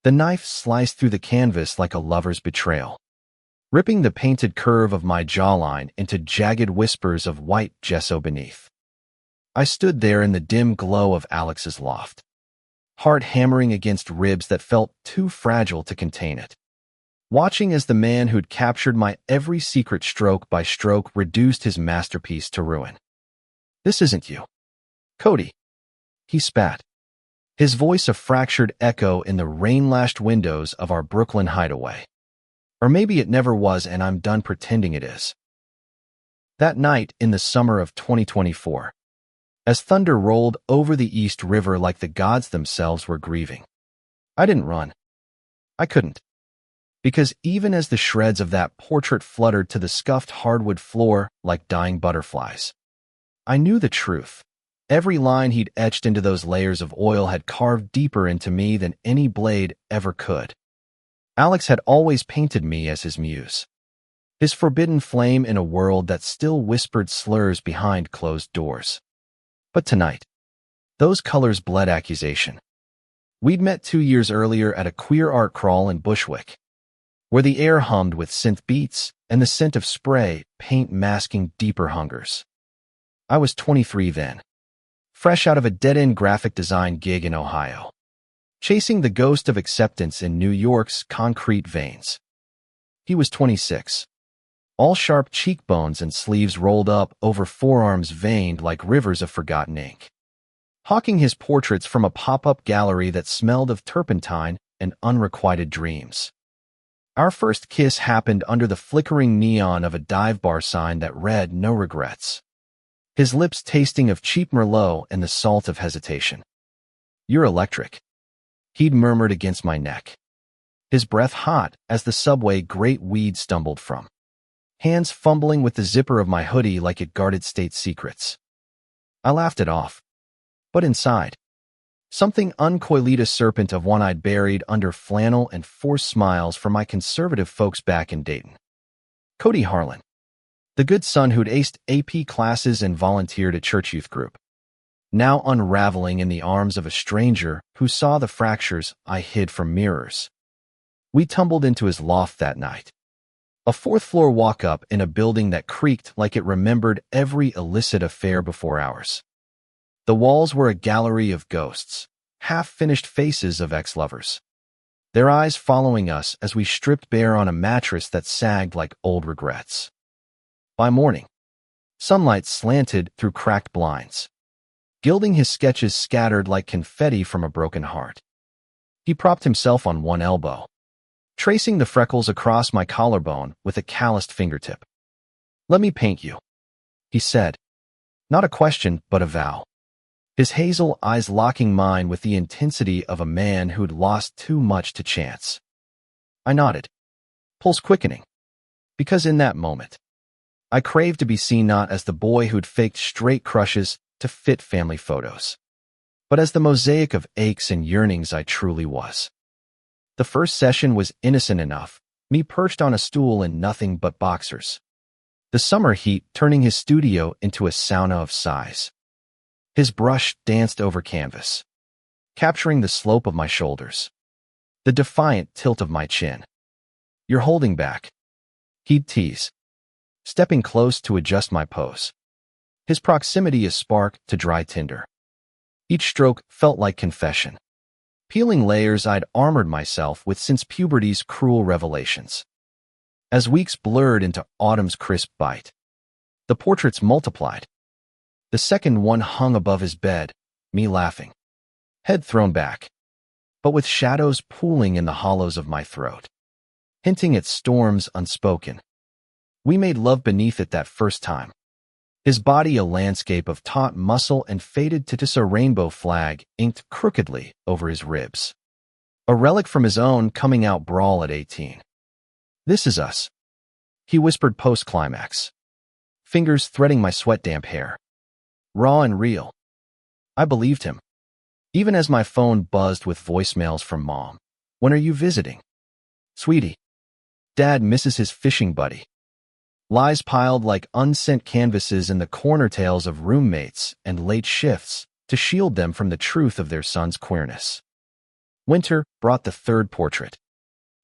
The knife sliced through the canvas like a lover's betrayal, ripping the painted curve of my jawline into jagged whispers of white gesso beneath. I stood there in the dim glow of Alex's loft, heart hammering against ribs that felt too fragile to contain it, watching as the man who'd captured my every secret stroke by stroke reduced his masterpiece to ruin. "This isn't you, Cody," he spat, his voice a fractured echo in the rain-lashed windows of our Brooklyn hideaway. Or maybe it never was and I'm done pretending it is. That night in the summer of 2024, as thunder rolled over the East River like the gods themselves were grieving, I didn't run. I couldn't. Because even as the shreds of that portrait fluttered to the scuffed hardwood floor like dying butterflies, I knew the truth. Every line he'd etched into those layers of oil had carved deeper into me than any blade ever could. Alex had always painted me as his muse, his forbidden flame in a world that still whispered slurs behind closed doors. But tonight, those colors bled accusation. We'd met 2 years earlier at a queer art crawl in Bushwick, where the air hummed with synth beats and the scent of spray paint masking deeper hungers. I was 23 then, fresh out of a dead-end graphic design gig in Ohio, chasing the ghost of acceptance in New York's concrete veins. He was 26, all sharp cheekbones and sleeves rolled up over forearms veined like rivers of forgotten ink, hawking his portraits from a pop-up gallery that smelled of turpentine and unrequited dreams. Our first kiss happened under the flickering neon of a dive bar sign that read "No regrets," his lips tasting of cheap Merlot and the salt of hesitation. "You're electric," he'd murmured against my neck, his breath hot as the subway grate weed stumbled from, hands fumbling with the zipper of my hoodie like it guarded state secrets. I laughed it off, but inside, something uncoiled a serpent of one I'd buried under flannel and forced smiles from my conservative folks back in Dayton. Cody Harlan, the good son who'd aced AP classes and volunteered at church youth group, now unraveling in the arms of a stranger who saw the fractures I hid from mirrors. We tumbled into his loft that night, a fourth-floor walk-up in a building that creaked like it remembered every illicit affair before ours. The walls were a gallery of ghosts, half-finished faces of ex-lovers, their eyes following us as we stripped bare on a mattress that sagged like old regrets. By morning, sunlight slanted through cracked blinds, gilding his sketches scattered like confetti from a broken heart. He propped himself on one elbow, tracing the freckles across my collarbone with a calloused fingertip. "Let me paint you," he said, not a question but a vow, his hazel eyes locking mine with the intensity of a man who'd lost too much to chance. I nodded, pulse quickening, because in that moment, I craved to be seen not as the boy who'd faked straight crushes to fit family photos, but as the mosaic of aches and yearnings I truly was. The first session was innocent enough, me perched on a stool in nothing but boxers, the summer heat turning his studio into a sauna of sighs. His brush danced over canvas, capturing the slope of my shoulders, the defiant tilt of my chin. "You're holding back," he'd tease, stepping close to adjust my pose, his proximity a spark to dry tinder. Each stroke felt like confession, peeling layers I'd armored myself with since puberty's cruel revelations. As weeks blurred into autumn's crisp bite, the portraits multiplied. The second one hung above his bed, me laughing, head thrown back, but with shadows pooling in the hollows of my throat, hinting at storms unspoken. We made love beneath it that first time, his body a landscape of taut muscle and faded to just a rainbow flag inked crookedly over his ribs, a relic from his own coming-out brawl at 18. "This is us," he whispered post-climax, fingers threading my sweat-damp hair. Raw and real. I believed him, even as my phone buzzed with voicemails from Mom. "When are you visiting? Sweetie, Dad misses his fishing buddy." Lies piled like unsent canvases in the corner tales of roommates and late shifts to shield them from the truth of their son's queerness. Winter brought the third portrait,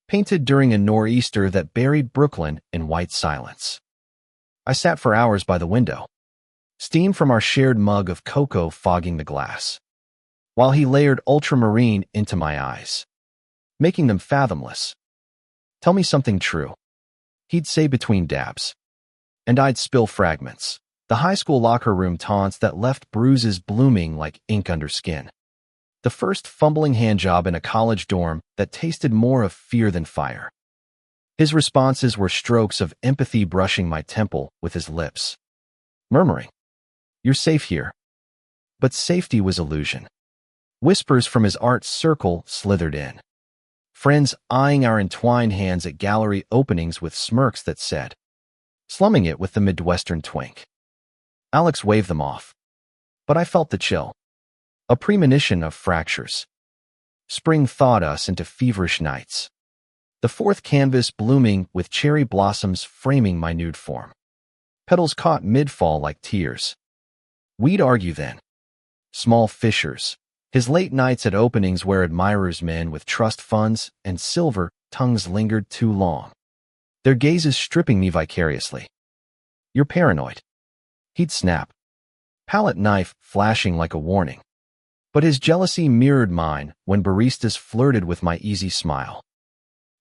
painted during a nor'easter that buried Brooklyn in white silence. I sat for hours by the window, steam from our shared mug of cocoa fogging the glass, while he layered ultramarine into my eyes, making them fathomless. "Tell me something true," he'd say between dabs, and I'd spill fragments, the high school locker room taunts that left bruises blooming like ink under skin. The first fumbling handjob in a college dorm that tasted more of fear than fire. His responses were strokes of empathy brushing my temple with his lips, murmuring, "You're safe here." But safety was illusion. Whispers from his art circle slithered in. Friends eyeing our entwined hands at gallery openings with smirks that said, slumming it with the Midwestern twink. Alex waved them off, but I felt the chill, a premonition of fractures. Spring thawed us into feverish nights, the fourth canvas blooming with cherry blossoms framing my nude form, petals caught mid-fall like tears. We'd argue then. Small fissures, his late nights at openings where admirers men with trust funds and silver tongues lingered too long, their gazes stripping me vicariously. "You're paranoid," he'd snap, palette knife flashing like a warning. But his jealousy mirrored mine when baristas flirted with my easy smile.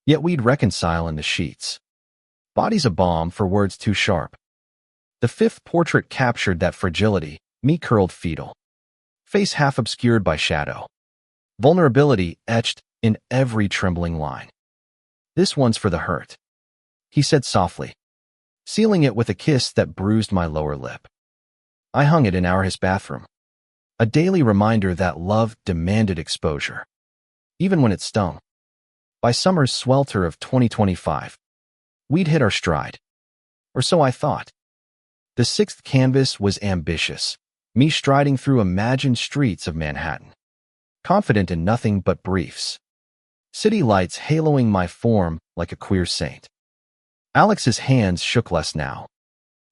Yet we'd reconcile in the sheets. Body's a bomb for words too sharp. The fifth portrait captured that fragility, me curled fetal, face half obscured by shadow, vulnerability etched in every trembling line. "This one's for the hurt," he said softly, sealing it with a kiss that bruised my lower lip. I hung it in his bathroom, a daily reminder that love demanded exposure, even when it stung. By summer's swelter of 2025, we'd hit our stride, or so I thought. The sixth canvas was ambitious, me striding through imagined streets of Manhattan, confident in nothing but briefs, city lights haloing my form like a queer saint. Alex's hands shook less now,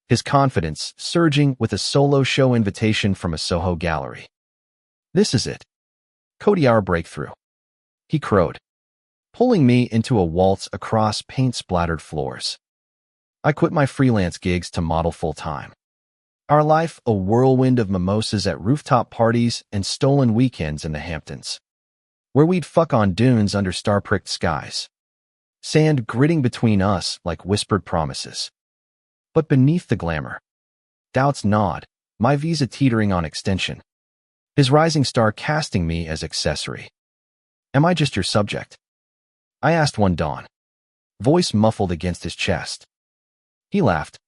his confidence surging with a solo show invitation from a Soho gallery. "This is it. Cody, our breakthrough," he crowed, pulling me into a waltz across paint-splattered floors. I quit my freelance gigs to model full-time. Our life a whirlwind of mimosas at rooftop parties and stolen weekends in the Hamptons, where we'd fuck on dunes under star-pricked skies, sand gritting between us like whispered promises. But beneath the glamour, doubts gnawed, my visa teetering on extension, his rising star casting me as accessory. "Am I just your subject?" I asked one dawn, voice muffled against his chest. He laughed,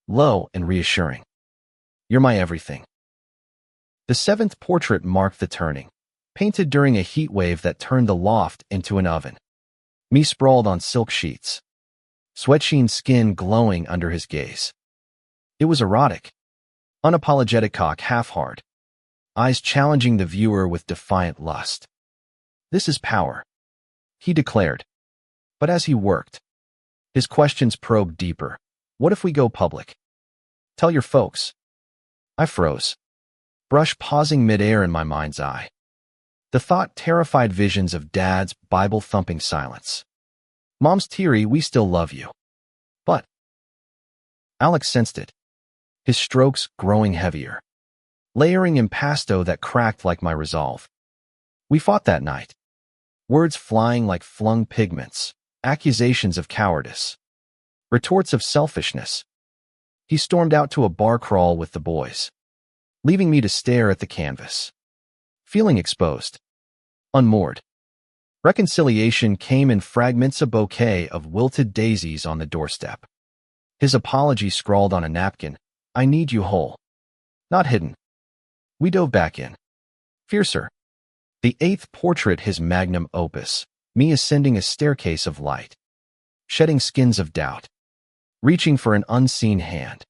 low and reassuring. "You're my everything." The seventh portrait marked the turning, painted during a heat wave that turned the loft into an oven. Me sprawled on silk sheets, sweat-sheen skin glowing under his gaze. It was erotic, unapologetic cock half-hard, eyes challenging the viewer with defiant lust. "This is power," he declared. But as he worked, his questions probed deeper. "What if we go public? Tell your folks?" I froze, brush pausing midair in my mind's eye. The thought terrified visions of Dad's Bible-thumping silence. "Mom's teary, we still love you." But Alex sensed it, his strokes growing heavier, layering impasto that cracked like my resolve. We fought that night, words flying like flung pigments, accusations of cowardice, retorts of selfishness. He stormed out to a bar crawl with the boys, leaving me to stare at the canvas, feeling exposed, unmoored. Reconciliation came in fragments, a bouquet of wilted daisies on the doorstep. His apology scrawled on a napkin, "I need you whole, not hidden." We dove back in, fiercer. The eighth portrait, his magnum opus, me ascending a staircase of light, shedding skins of doubt, reaching for an unseen hand.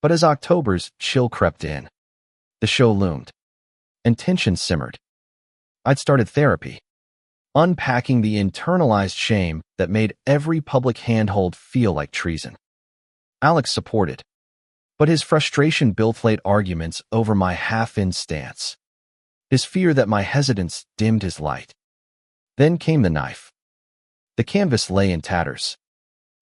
But as October's chill crept in, the show loomed, and tension simmered. I'd started therapy, unpacking the internalized shame that made every public handhold feel like treason. Alex supported, but his frustration built late arguments over my half-in stance, his fear that my hesitance dimmed his light. Then came the knife. The canvas lay in tatters.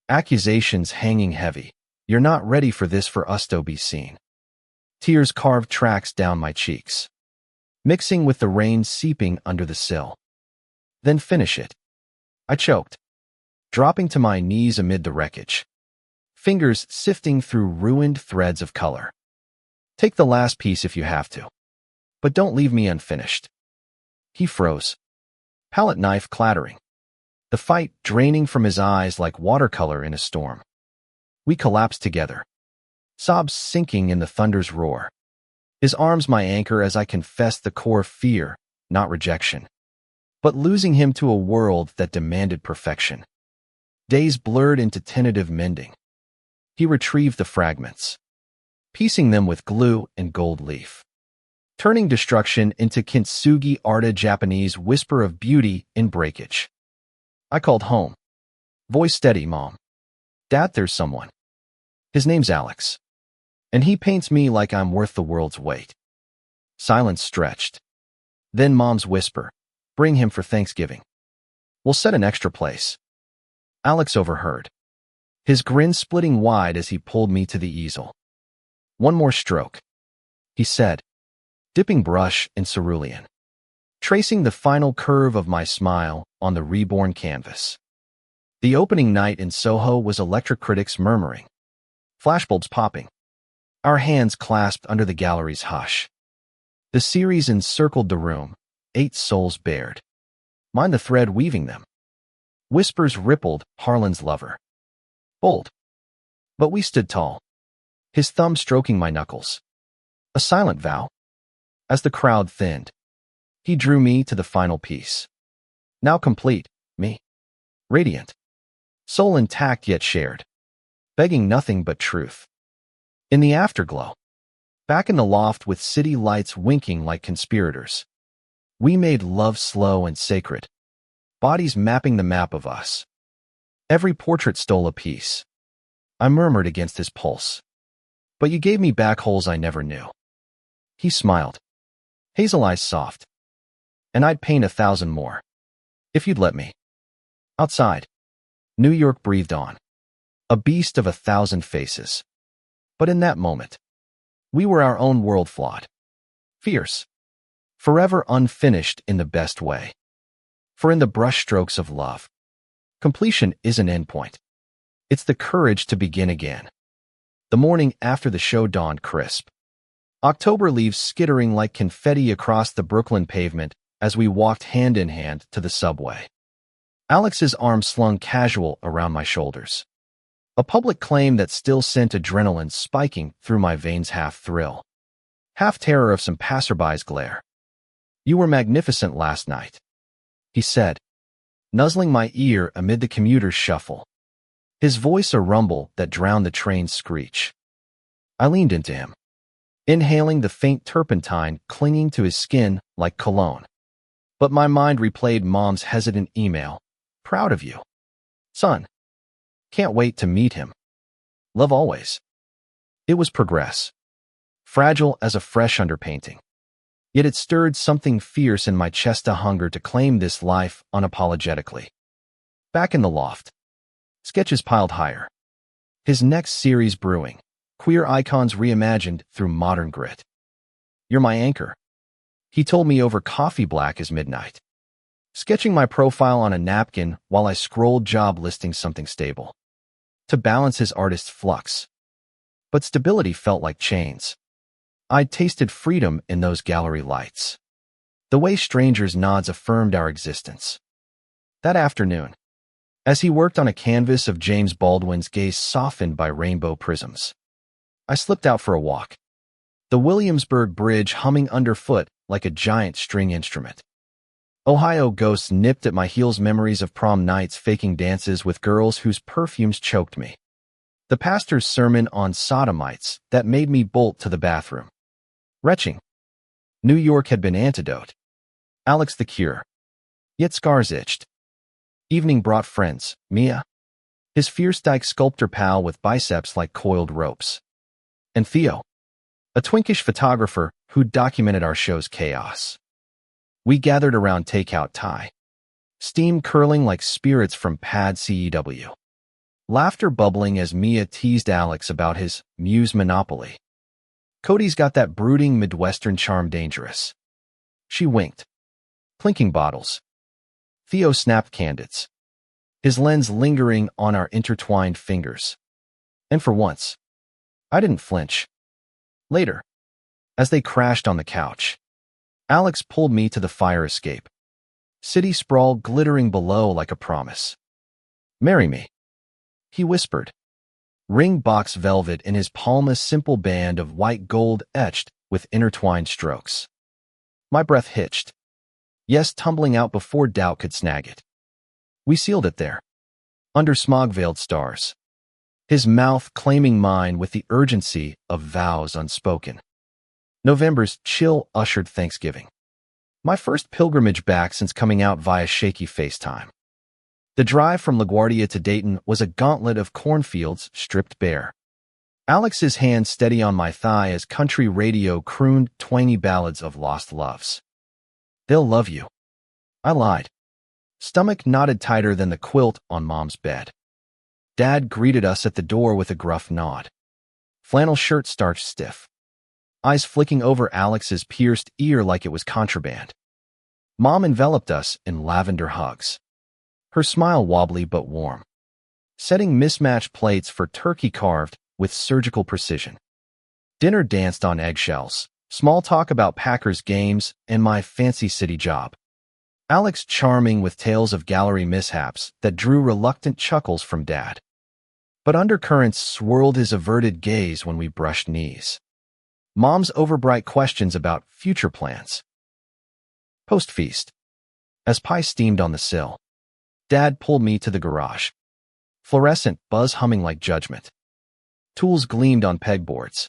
Accusations hanging heavy. You're not ready for this for us to be seen. Tears carved tracks down my cheeks, mixing with the rain seeping under the sill. Then finish it. I choked, dropping to my knees amid the wreckage, fingers sifting through ruined threads of color. Take the last piece if you have to, but don't leave me unfinished. He froze, palette knife clattering, the fight draining from his eyes like watercolor in a storm. We collapsed together, sobs sinking in the thunder's roar. His arms my anchor as I confessed the core fear, not rejection, but losing him to a world that demanded perfection. Days blurred into tentative mending. He retrieved the fragments, piecing them with glue and gold leaf, turning destruction into kintsugi art, a Japanese whisper of beauty in breakage. I called home. Voice steady, Mom. Dad, there's someone. His name's Alex, and he paints me like I'm worth the world's weight. Silence stretched. Then Mom's whisper, bring him for Thanksgiving. We'll set an extra place. Alex overheard, his grin splitting wide as he pulled me to the easel. One more stroke, he said, dipping brush in cerulean, tracing the final curve of my smile on the reborn canvas. The opening night in Soho was electric, critics murmuring, flashbulbs popping, our hands clasped under the gallery's hush. The series encircled the room, 8 souls bared, mine the thread weaving them. Whispers rippled, Harlan's lover. Bold. But we stood tall, his thumb stroking my knuckles. A silent vow. As the crowd thinned, he drew me to the final piece. Now complete, me. Radiant. Soul intact yet shared. Begging nothing but truth. In the afterglow, back in the loft with city lights winking like conspirators, we made love slow and sacred, bodies mapping the map of us. Every portrait stole a piece. I murmured against his pulse. But you gave me back holes I never knew. He smiled, hazel eyes soft. And I'd paint 1,000 more, if you'd let me. Outside, New York breathed on, a beast of 1,000 faces. But in that moment, we were our own world, flawed, fierce, forever unfinished in the best way. For in the brushstrokes of love, completion is an endpoint. It's the courage to begin again. The morning after the show dawned crisp. October leaves skittering like confetti across the Brooklyn pavement as we walked hand in hand to the subway. Alex's arm slung casual around my shoulders. A public claim that still sent adrenaline spiking through my veins, half thrill, half terror of some passerby's glare. You were magnificent last night, he said, nuzzling my ear amid the commuter's shuffle, his voice a rumble that drowned the train's screech. I leaned into him, inhaling the faint turpentine clinging to his skin like cologne. But my mind replayed Mom's hesitant email. Proud of you, son. Can't wait to meet him. Love always. It was progress, fragile as a fresh underpainting. Yet it stirred something fierce in my chest, a hunger to claim this life unapologetically. Back in the loft, sketches piled higher. His next series brewing, queer icons reimagined through modern grit. You're my anchor, he told me over coffee black as midnight, sketching my profile on a napkin while I scrolled job listings, something stable to balance his artist's flux. But stability felt like chains. I'd tasted freedom in those gallery lights, the way strangers' nods affirmed our existence. That afternoon, as he worked on a canvas of James Baldwin's gaze softened by rainbow prisms, I slipped out for a walk, the Williamsburg Bridge humming underfoot like a giant string instrument. Ohio ghosts nipped at my heels, memories of prom nights, faking dances with girls whose perfumes choked me. The pastor's sermon on sodomites that made me bolt to the bathroom. Retching. New York had been antidote. Alex the cure. Yet scars itched. Evening brought friends, Mia, his fierce dyke sculptor pal with biceps like coiled ropes, and Theo, a twinkish photographer who documented our show's chaos. We gathered around takeout Thai, steam curling like spirits from Pad CEW. Laughter bubbling as Mia teased Alex about his Muse monopoly. Cody's got that brooding Midwestern charm dangerous. She winked. Clinking bottles. Theo snapped candids, his lens lingering on our intertwined fingers. And for once, I didn't flinch. Later, as they crashed on the couch, Alex pulled me to the fire escape. City sprawl glittering below like a promise. "Marry me," he whispered. Ring box velvet in his palm, a simple band of white gold etched with intertwined strokes. My breath hitched. Yes, tumbling out before doubt could snag it. We sealed it there, under smog-veiled stars, his mouth claiming mine with the urgency of vows unspoken. November's chill ushered Thanksgiving. My first pilgrimage back since coming out via shaky FaceTime. The drive from LaGuardia to Dayton was a gauntlet of cornfields stripped bare. Alex's hand steady on my thigh as country radio crooned twangy ballads of lost loves. "They'll love you," I lied. Stomach knotted tighter than the quilt on Mom's bed. Dad greeted us at the door with a gruff nod. Flannel shirt starched stiff. Eyes flicking over Alex's pierced ear like it was contraband. Mom enveloped us in lavender hugs. Her smile wobbly but warm. Setting mismatched plates for turkey carved with surgical precision. Dinner danced on eggshells. Small talk about Packers games and my fancy city job. Alex charming with tales of gallery mishaps that drew reluctant chuckles from Dad. But undercurrents swirled his averted gaze when we brushed knees. Mom's overbright questions about future plans. Post-feast. As pie steamed on the sill, Dad pulled me to the garage. Fluorescent buzz humming like judgment. Tools gleamed on pegboards.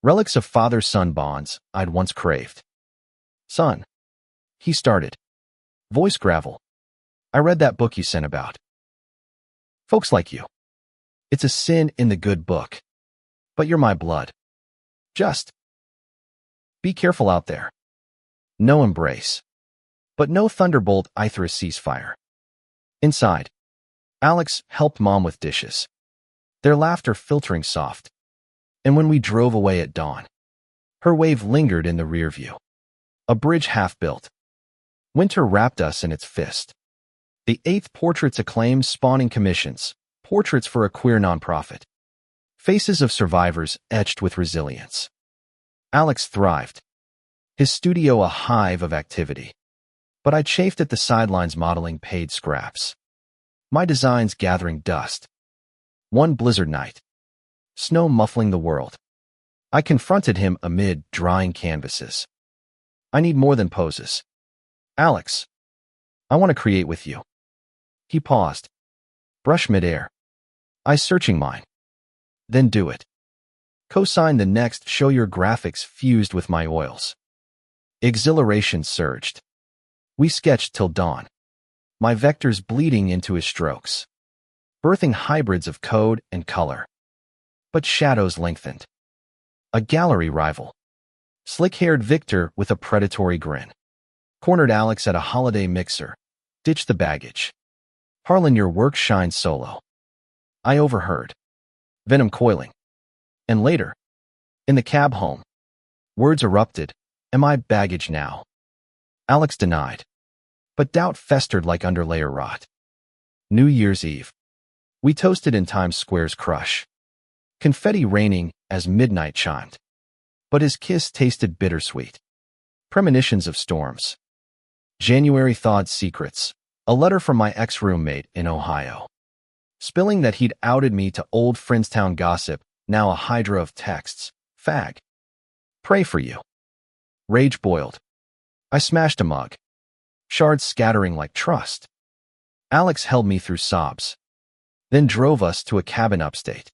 Relics of father-son bonds I'd once craved. "Son," he started. Voice gravel. "I read that book you sent about folks like you. It's a sin in the good book. But you're my blood. Just be careful out there. No embrace. But no thunderbolt either a ceasefire." Inside, Alex helped Mom with dishes, their laughter filtering soft. And when we drove away at dawn, her wave lingered in the rear view. A bridge half built. Winter wrapped us in its fist. The 8th portraits acclaimed spawning commissions, portraits for a queer nonprofit. Faces of survivors etched with resilience. Alex thrived, his studio a hive of activity. But I chafed at the sidelines modeling paid scraps. My designs gathering dust. One blizzard night, snow muffling the world, I confronted him amid drying canvases. "I need more than poses. Alex, I want to create with you." He paused. Brush midair. I searching mine. "Then do it." Co-sign the next, show your graphics fused with my oils. Exhilaration surged. We sketched till dawn, my vectors bleeding into his strokes, birthing hybrids of code and color. But shadows lengthened. A gallery rival, slick-haired Victor with a predatory grin, cornered Alex at a holiday mixer. "Ditch the baggage. Harlan, your work shines solo." I overheard, venom coiling. And later, in the cab home, words erupted. "Am I baggage now?" Alex denied, but doubt festered like underlayer rot. New Year's Eve. We toasted in Times Square's crush. Confetti raining as midnight chimed. But his kiss tasted bittersweet. Premonitions of storms. January thawed secrets. A letter from my ex-roommate in Ohio, spilling that he'd outed me to old Friendstown gossip, now a hydra of texts. "Fag. Pray for you." Rage boiled. I smashed a mug, shards scattering like trust. Alex held me through sobs, then drove us to a cabin upstate.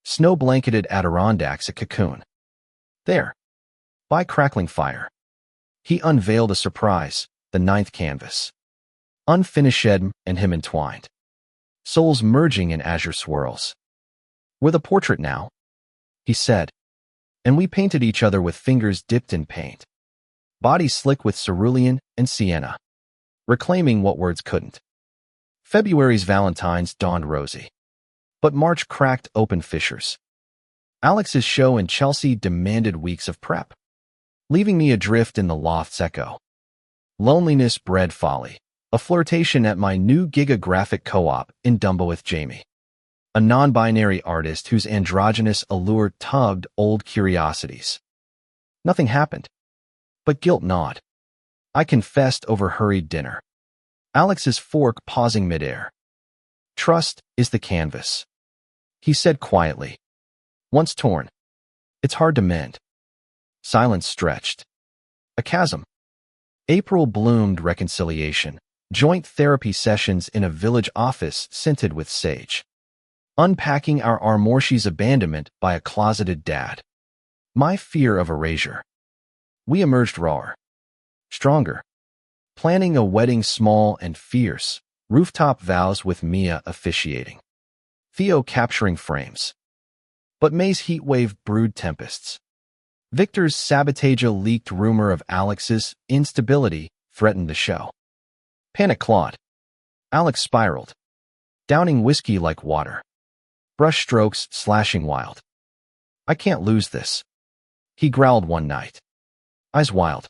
Snow-blanketed Adirondacks, a cocoon. There, by crackling fire, he unveiled a surprise, the 9th canvas. Unfinished and him entwined, souls merging in azure swirls. "We're the portrait now," he said, and we painted each other with fingers dipped in paint. Bodies slick with cerulean and sienna. reclaiming what words couldn't. February's Valentine's dawned rosy, but March cracked open fissures. Alex's show in Chelsea demanded weeks of prep, leaving me adrift in the loft's echo. Loneliness bred folly, a flirtation at my new gigographic co-op in Dumbo with Jamie, a non-binary artist whose androgynous allure tugged old curiosities. Nothing happened, but guilt gnawed. I confessed over hurried dinner, Alex's fork pausing midair. Trust is the canvas, he said quietly. Once torn, it's hard to mend. Silence stretched. A chasm. April bloomed reconciliation, joint therapy sessions in a village office scented with sage. Unpacking our Armorshi's abandonment by a closeted dad. My fear of erasure. We emerged rawer, stronger. Planning a wedding small and fierce, rooftop vows with Mia officiating. Theo capturing frames. But May's heatwave brewed tempests. Victor's sabotage leaked rumor of Alex's instability threatened the show. Panic clawed. Alex spiraled, downing whiskey like water. Brush strokes slashing wild. I can't lose this, he growled one night. Eyes wild.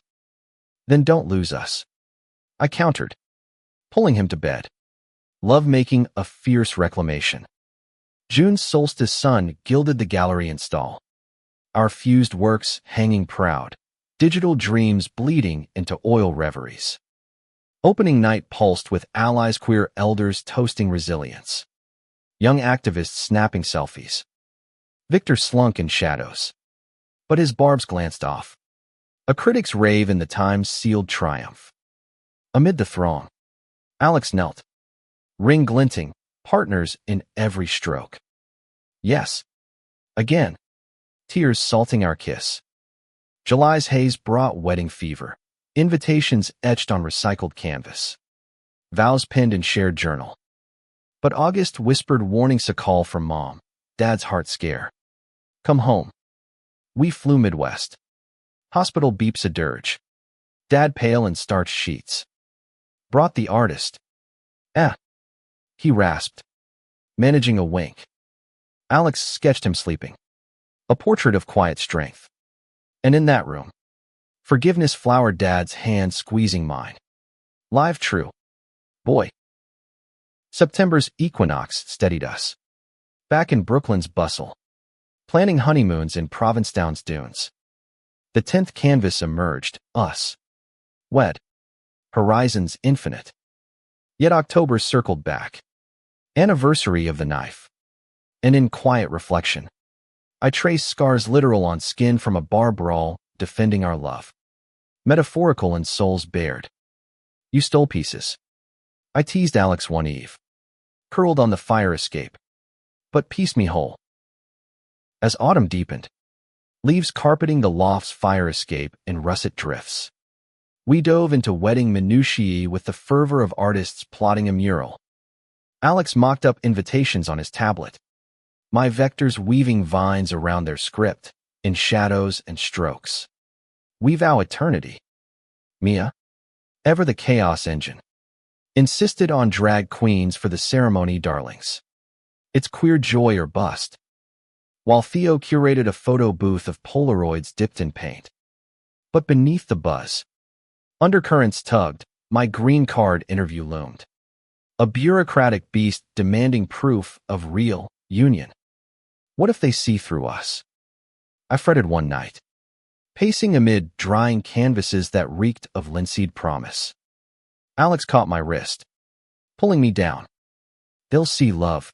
Then don't lose us, I countered, pulling him to bed. Love-making a fierce reclamation. June's solstice sun gilded the gallery and stall. Our fused works hanging proud, digital dreams bleeding into oil reveries. Opening night pulsed with allies, queer elders toasting resilience. Young activists snapping selfies. Victor slunk in shadows, but his barbs glanced off. A critic's rave in the Times sealed triumph. Amid the throng, Alex knelt, ring glinting, partners in every stroke. Yes. Again. Tears salting our kiss. July's haze brought wedding fever, invitations etched on recycled canvas. Vows pinned in shared journal. But August whispered warnings, a call from Mom, Dad's heart scare. Come home. We flew Midwest. Hospital beeps a dirge. Dad pale in starched sheets. Brought the artist. He rasped, managing a wink. Alex sketched him sleeping. A portrait of quiet strength. And in that room, forgiveness flowered, Dad's hand squeezing mine. Live true. Boy. September's equinox steadied us. Back in Brooklyn's bustle. Planning honeymoons in Provincetown's dunes. The 10th canvas emerged, us. Wed. Horizons infinite. Yet October circled back. Anniversary of the knife. And in quiet reflection, I traced scars literal on skin from a bar brawl, defending our love. Metaphorical and souls bared. You stole pieces. I teased Alex one eve. Curled on the fire escape. But pieced me whole. As autumn deepened, leaves carpeting the loft's fire escape in russet drifts. We dove into wedding minutiae with the fervor of artists plotting a mural. Alex mocked up invitations on his tablet. My vectors weaving vines around their script, in shadows and strokes. We vow eternity. Mia, ever the chaos engine, insisted on drag queens for the ceremony darlings. It's queer joy or bust. While Theo curated a photo booth of Polaroids dipped in paint. But beneath the buzz, undercurrents tugged, my green card interview loomed. A bureaucratic beast demanding proof of real union. What if they see through us? I fretted one night, pacing amid drying canvases that reeked of linseed promise. Alex caught my wrist, pulling me down. They'll see love.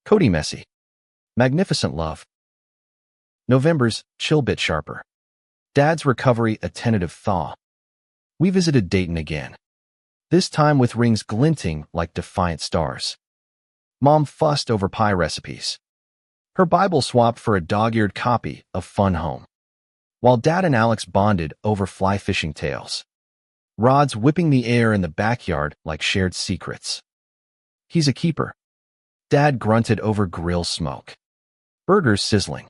Cody messy. Magnificent love. November's chill bit sharper. Dad's recovery a tentative thaw. We visited Dayton again, this time with rings glinting like defiant stars. Mom fussed over pie recipes. Her Bible swapped for a dog-eared copy of Fun Home, while Dad and Alex bonded over fly fishing tales. Rods whipping the air in the backyard like shared secrets. He's a keeper. Dad grunted over grill smoke. Burgers sizzling.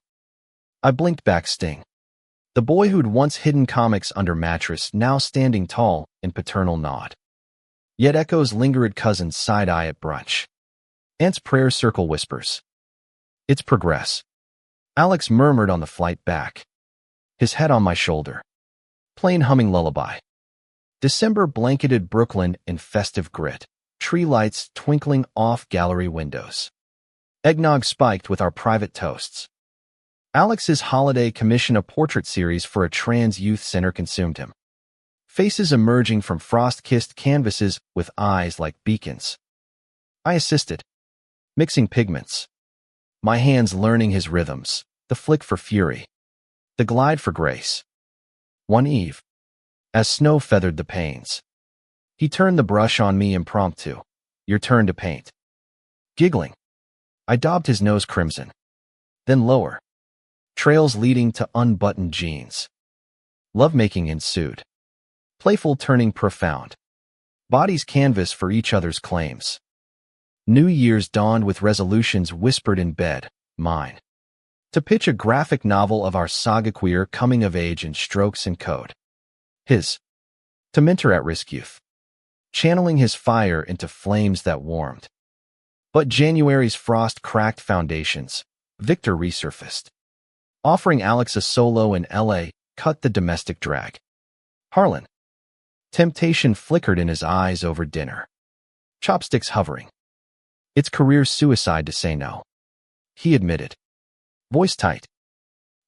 I blinked back sting. The boy who'd once hidden comics under mattress now standing tall in paternal nod. Yet echoes lingered cousins side-eye at brunch. Aunt's prayer circle whispers. It's progress. Alex murmured on the flight back, his head on my shoulder. Plain humming lullaby. December blanketed Brooklyn in festive grit, tree lights twinkling off gallery windows. Eggnog spiked with our private toasts. Alex's holiday commission a portrait series for a trans youth center consumed him. Faces emerging from frost-kissed canvases with eyes like beacons. I assisted, mixing pigments. My hands learning his rhythms, the flick for fury, the glide for grace. One eve, as snow feathered the panes, he turned the brush on me impromptu. Your turn to paint. Giggling, I daubed his nose crimson, then lower, trails leading to unbuttoned jeans. Lovemaking ensued, playful turning profound. Bodies canvas for each other's claims. New Year's dawned with resolutions whispered in bed, mine. To pitch a graphic novel of our saga queer coming of age in strokes and code. His. To mentor at-risk youth. Channeling his fire into flames that warmed. But January's frost cracked foundations. Victor resurfaced. Offering Alex a solo in L.A., cut the domestic drag. Harlan. Temptation flickered in his eyes over dinner. Chopsticks hovering. It's career suicide to say no. He admitted. Voice tight.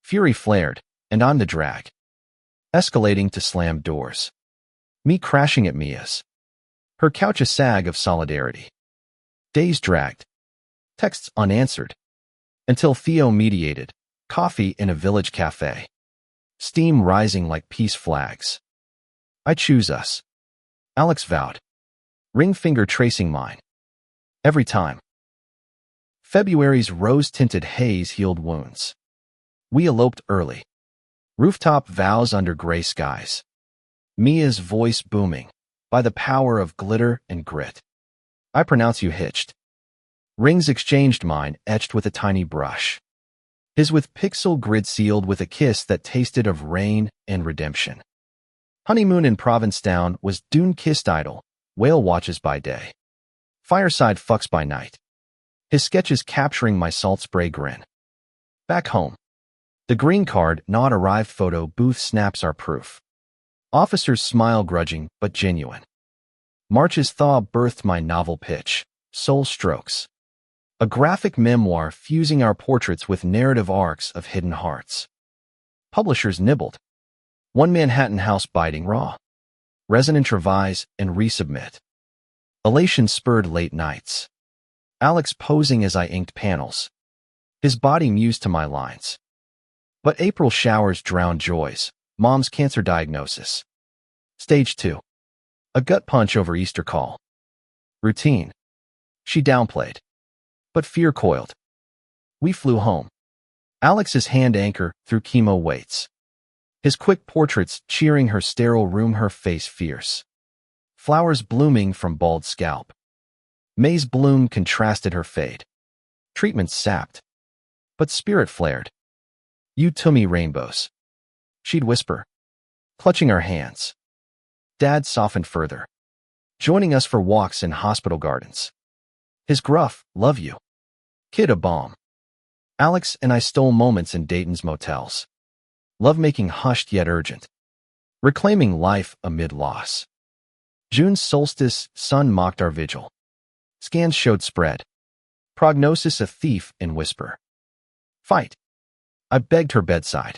Fury flared, and I'm the drag. Escalating to slam doors. Me crashing at Mia's. Her couch a sag of solidarity. Days dragged. Texts unanswered. Until Theo mediated. Coffee in a village cafe. Steam rising like peace flags. I choose us. Alex vowed. Ring finger tracing mine. Every time. February's rose-tinted haze healed wounds. We eloped early. Rooftop vows under gray skies. Mia's voice booming, by the power of glitter and grit. I pronounce you hitched. Rings exchanged mine, etched with a tiny brush. His with pixel grid sealed with a kiss that tasted of rain and redemption. Honeymoon in Provincetown was dune-kissed idle, whale watches by day. Fireside fucks by night. His sketches capturing my salt spray grin. Back home. The green card, not arrived photo booth snaps are proof. Officers smile grudging, but genuine. March's thaw birthed my novel pitch, Soul Strokes. A graphic memoir fusing our portraits with narrative arcs of hidden hearts. Publishers nibbled. One Manhattan house biting raw. Resonant revise and resubmit. Elation spurred late nights. Alex posing as I inked panels. His body mused to my lines. But April showers drowned joys. Mom's cancer diagnosis. Stage 2. A gut punch over Easter call. Routine. She downplayed. But fear coiled. We flew home. Alex's hand anchor through chemo weights. His quick portraits cheering her sterile room, her face fierce. Flowers blooming from bald scalp. May's bloom contrasted her fade. Treatments sapped. But spirit flared. You to me rainbows. She'd whisper, clutching our hands. Dad softened further, joining us for walks in hospital gardens. His gruff, love you. Kid a bomb. Alex and I stole moments in Dayton's motels. Lovemaking hushed yet urgent. Reclaiming life amid loss. June's solstice, sun mocked our vigil. Scans showed spread. Prognosis a thief in whisper. Fight. I begged her bedside.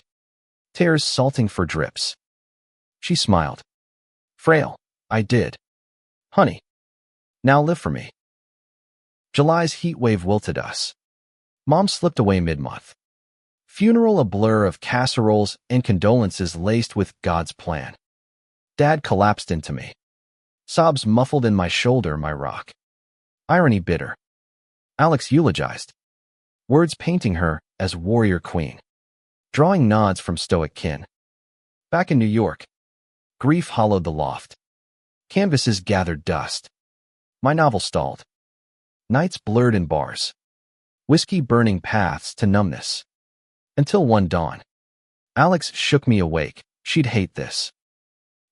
Tears salting for drips. She smiled. Frail. I did. Honey. Now live for me. July's heat wave wilted us. Mom slipped away mid-month. Funeral a blur of casseroles and condolences laced with God's plan. Dad collapsed into me. Sobs muffled in my shoulder, my rock. Irony bitter. Alex eulogized. Words painting her as warrior queen. Drawing nods from stoic kin. Back in New York. Grief hollowed the loft. Canvases gathered dust. My novel stalled. Nights blurred in bars. Whiskey burning paths to numbness. Until one dawn. Alex shook me awake. She'd hate this.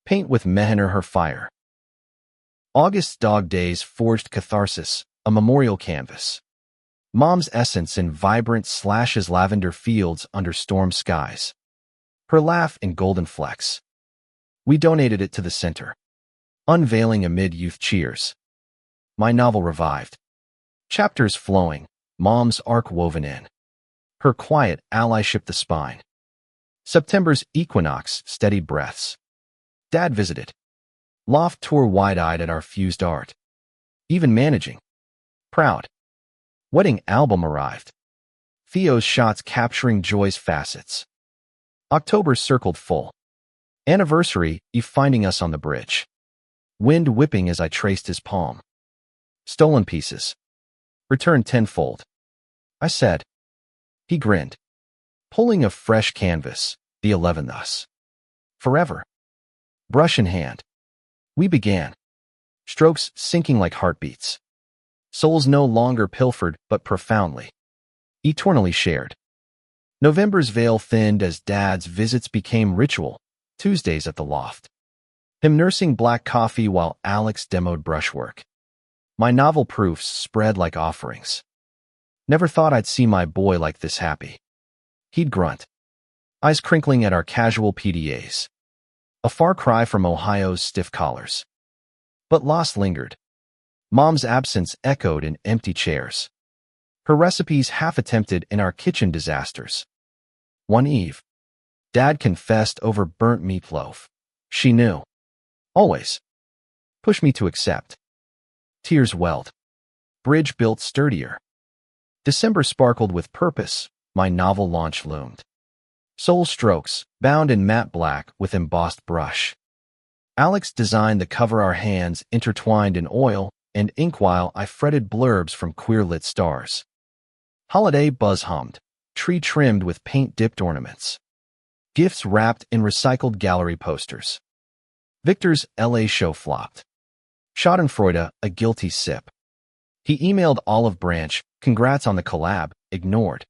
Paint with Mehener her fire. August's dog days forged catharsis, a memorial canvas. Mom's essence in vibrant slashes lavender fields under storm skies. Her laugh in golden flecks. We donated it to the center. Unveiling amid youth cheers. My novel revived. Chapters flowing, Mom's arc woven in. Her quiet allyship the spine. September's equinox steadied breaths. Dad visited. Loft tour wide-eyed at our fused art. Even managing. Proud. Wedding album arrived. Theo's shots capturing joy's facets. October circled full. Anniversary, Eve finding us on the bridge. Wind whipping as I traced his palm. Stolen pieces. Returned tenfold. I said. He grinned. Pulling a fresh canvas, the 11th thus. Forever. Brush in hand. We began. Strokes sinking like heartbeats. Souls no longer pilfered, but profoundly. Eternally shared. November's veil thinned as Dad's visits became ritual, Tuesdays at the loft. Him nursing black coffee while Alex demoed brushwork. My novel proofs spread like offerings. Never thought I'd see my boy like this happy. He'd grunt. Eyes crinkling at our casual PDAs. A far cry from Ohio's stiff collars. But loss lingered. Mom's absence echoed in empty chairs. Her recipes half attempted in our kitchen disasters. One eve, Dad confessed over burnt meatloaf. She knew. Always. Pushed me to accept. Tears welled. Bridge built sturdier. December sparkled with purpose. My novel launch loomed. Soul strokes, bound in matte black with embossed brush. Alex designed the cover, our hands intertwined in oil and ink while I fretted blurbs from queer-lit stars. Holiday buzz hummed, tree trimmed with paint-dipped ornaments. Gifts wrapped in recycled gallery posters. Victor's LA show flopped. Schadenfreude, a guilty sip. He emailed Olive Branch, congrats on the collab, ignored.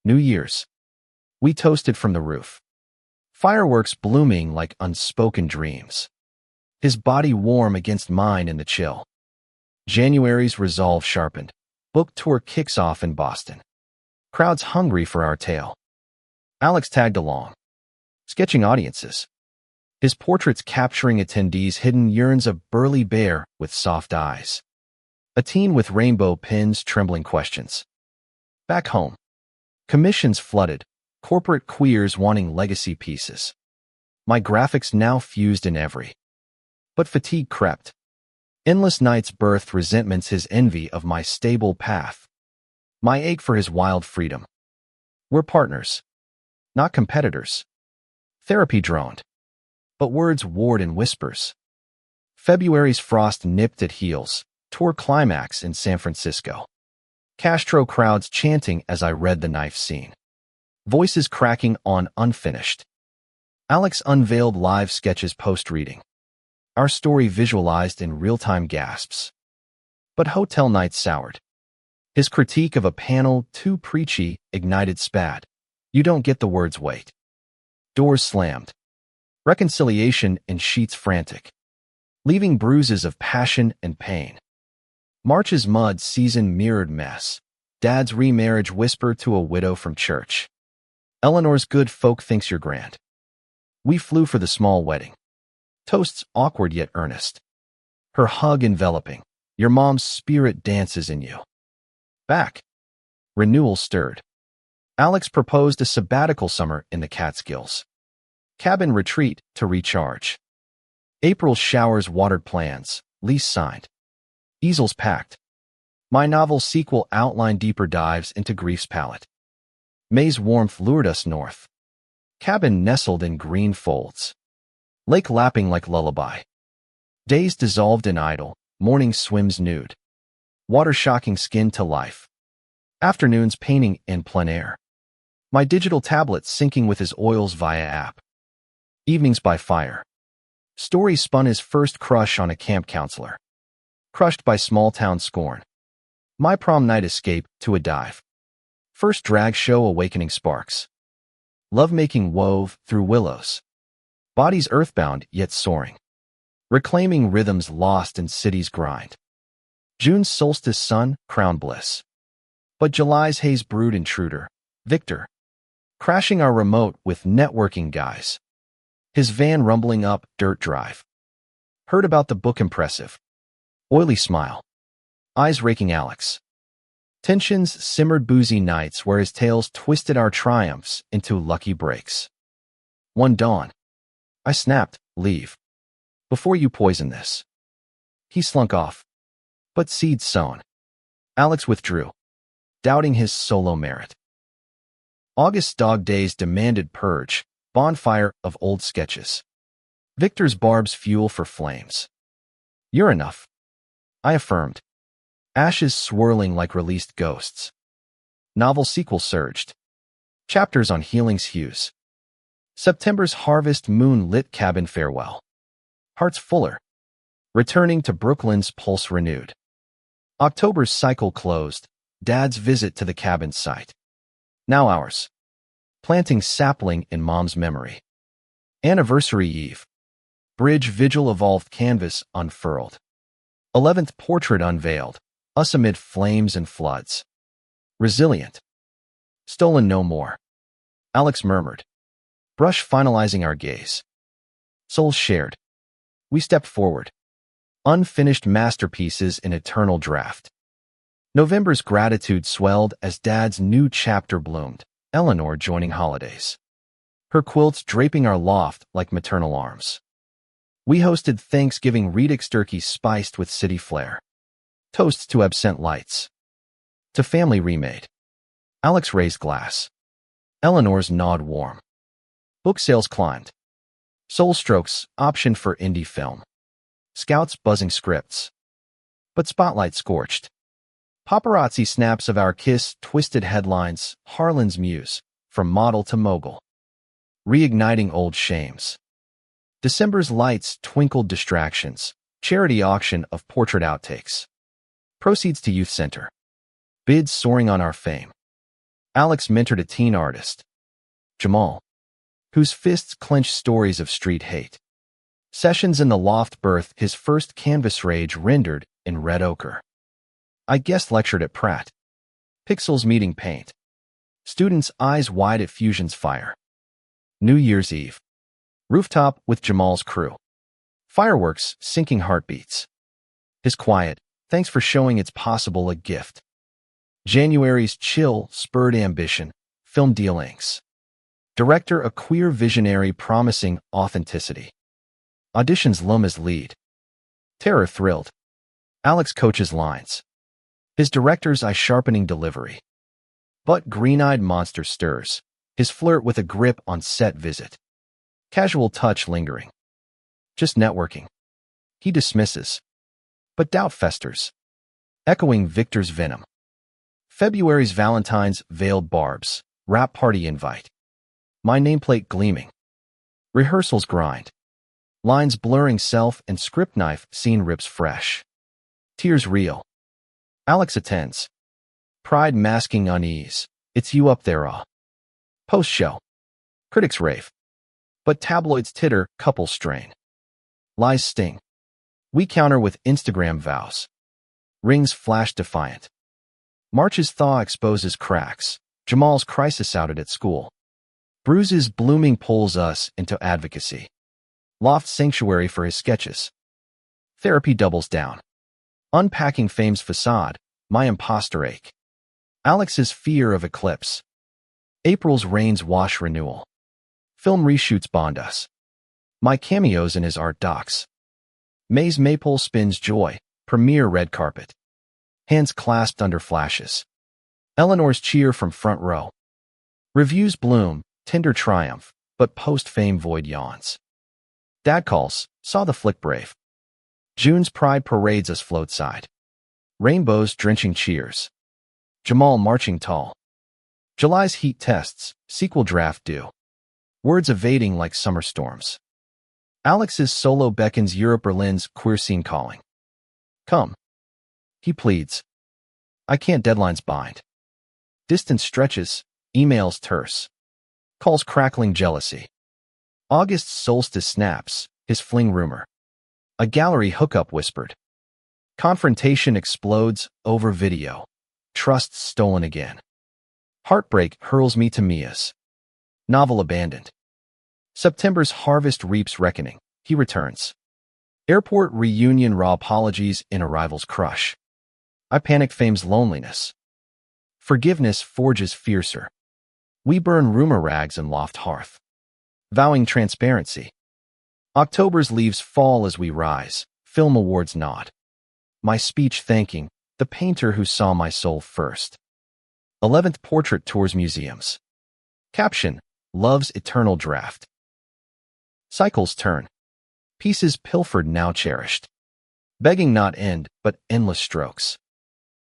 New Year's. We toasted from the roof. Fireworks blooming like unspoken dreams. His body warm against mine in the chill. January's resolve sharpened. Book tour kicks off in Boston. Crowds hungry for our tale. Alex tagged along. Sketching audiences. His portraits capturing attendees' hidden yearns, a burly bear with soft eyes. A teen with rainbow pins trembling questions. Back home. Commissions flooded. Corporate queers wanting legacy pieces. My graphics now fused in every. But fatigue crept. Endless nights birthed resentments, his envy of my stable path. My ache for his wild freedom. We're partners. Not competitors. Therapy droned. But words warred in whispers. February's frost nipped at heels. Tour climax in San Francisco. Castro crowds chanting as I read the knife scene. Voices cracking on unfinished. Alex unveiled live sketches post-reading. Our story visualized in real-time gasps. But hotel nights soured. His critique of a panel too preachy ignited spat. You don't get the words weight. Doors slammed. Reconciliation in sheets frantic. Leaving bruises of passion and pain. March's mud season mirrored mess. Dad's remarriage whisper to a widow from church. Eleanor's good folk thinks you're grand. We flew for the small wedding. Toasts awkward yet earnest. Her hug enveloping. Your mom's spirit dances in you. Back. Renewal stirred. Alex proposed a sabbatical summer in the Catskills. Cabin retreat to recharge. April's showers watered plans. Lease signed. Easels packed. My novel sequel outlined deeper dives into grief's palette. May's warmth lured us north. Cabin nestled in green folds. Lake lapping like lullaby. Days dissolved in idle, morning swims nude. Water shocking skin to life. Afternoons painting in plein air. My digital tablet syncing with his oils via app. Evenings by fire. Story spun his first crush on a camp counselor. Crushed by small-town scorn. My prom night escape to a dive. First drag show awakening sparks. Lovemaking wove through willows. Bodies earthbound yet soaring. reclaiming rhythms lost in city's grind. June's solstice sun, crown bliss. But July's haze brood intruder, Victor, crashing our remote with networking guys. His van rumbling up dirt drive. Heard about the book impressive. Oily smile. Eyes raking Alex. Tensions simmered boozy nights where his tales twisted our triumphs into lucky breaks. One dawn. I snapped, leave. Before you poison this. He slunk off. But seeds sown. Alex withdrew, doubting his solo merit. August's dog days demanded purge, bonfire of old sketches. Victor's barbs fuel for flames. You're enough, I affirmed. Ashes swirling like released ghosts. Novel sequel surged. Chapters on healing's hues. September's harvest moon-lit cabin farewell. Hearts fuller. Returning to Brooklyn's pulse renewed. October's cycle closed. Dad's visit to the cabin site. Now ours. Planting sapling in Mom's memory. Anniversary Eve. Bridge vigil evolved canvas unfurled. 11th portrait unveiled. Us amid flames and floods. Resilient. Stolen no more. Alex murmured. Brush finalizing our gaze. Souls shared. We stepped forward. Unfinished masterpieces in eternal draft. November's gratitude swelled as Dad's new chapter bloomed, Eleanor joining holidays. Her quilts draping our loft like maternal arms. We hosted Thanksgiving Redux turkey spiced with city flair. Toasts to absent lights. To family remade. Alex raised glass. Eleanor's gnawed warm. Book sales climbed. Soul Strokes optioned for indie film. Scouts buzzing scripts. But spotlight scorched. Paparazzi snaps of our kiss twisted headlines, Harlan's muse, from model to mogul. Reigniting old shames. December's lights twinkled distractions, charity auction of portrait outtakes. Proceeds to youth center. Bids soaring on our fame. Alex mentored a teen artist. Jamal. Whose fists clenched stories of street hate. Sessions in the loft birthed his first canvas rage rendered in red ochre. I guest lectured at Pratt. Pixels meeting paint. Students' eyes wide at Fusion's fire. New Year's Eve. Rooftop with Jamal's crew. Fireworks sinking heartbeats. His quiet, thanks for showing it's possible a gift. January's chill spurred ambition, film deal inks. Director a queer visionary promising authenticity. Auditions loom as lead. Terror thrilled. Alex coaches lines. His director's eye sharpening delivery. But green-eyed monster stirs. His flirt with a grip on set visit. Casual touch lingering. Just networking. He dismisses. But doubt festers. Echoing Victor's venom. February's Valentine's veiled barbs. Wrap party invite. My nameplate gleaming. Rehearsals grind. Lines blurring self and script knife scene rips fresh. Tears real. Alex attends. Pride masking unease. It's you up there, Post-show. Critics rave. But tabloids titter, couple strain. Lies sting. We counter with Instagram vows. Rings flash defiant. March's thaw exposes cracks. Jamal's crisis outed at school. Bruises blooming pulls us into advocacy. Loft sanctuary for his sketches. Therapy doubles down. Unpacking fame's facade, my imposter ache. Alex's fear of eclipse. April's rains wash renewal. Film reshoots bond us. My cameos in his art docs. May's maypole spins joy, premiere red carpet. Hands clasped under flashes. Eleanor's cheer from front row. Reviews bloom, tender triumph, but post-fame void yawns. Dad calls, saw the flick brave. June's pride parades us float side. Rainbows drenching cheers. Jamal marching tall. July's heat tests, sequel draft due. Words evading like summer storms. Alex's solo beckons Europe Berlin's queer scene calling. Come. He pleads. I can't deadlines bind. Distance stretches, emails terse. Calls crackling jealousy. August's solstice snaps, his fling rumor. A gallery hookup whispered. Confrontation explodes over video. Trust stolen again. Heartbreak hurls me to Mia's. Novel abandoned. September's harvest reaps reckoning. He returns. Airport reunion raw apologies in arrival's crush. I panic fame's loneliness. Forgiveness forges fiercer. We burn rumor rags and loft hearth. Vowing transparency. October's leaves fall as we rise. Film awards nod. My speech thanking the painter who saw my soul first. 11th portrait tours museums. Caption: Love's eternal draft. Cycles turn. Pieces pilfered now cherished. Begging not end, but endless strokes.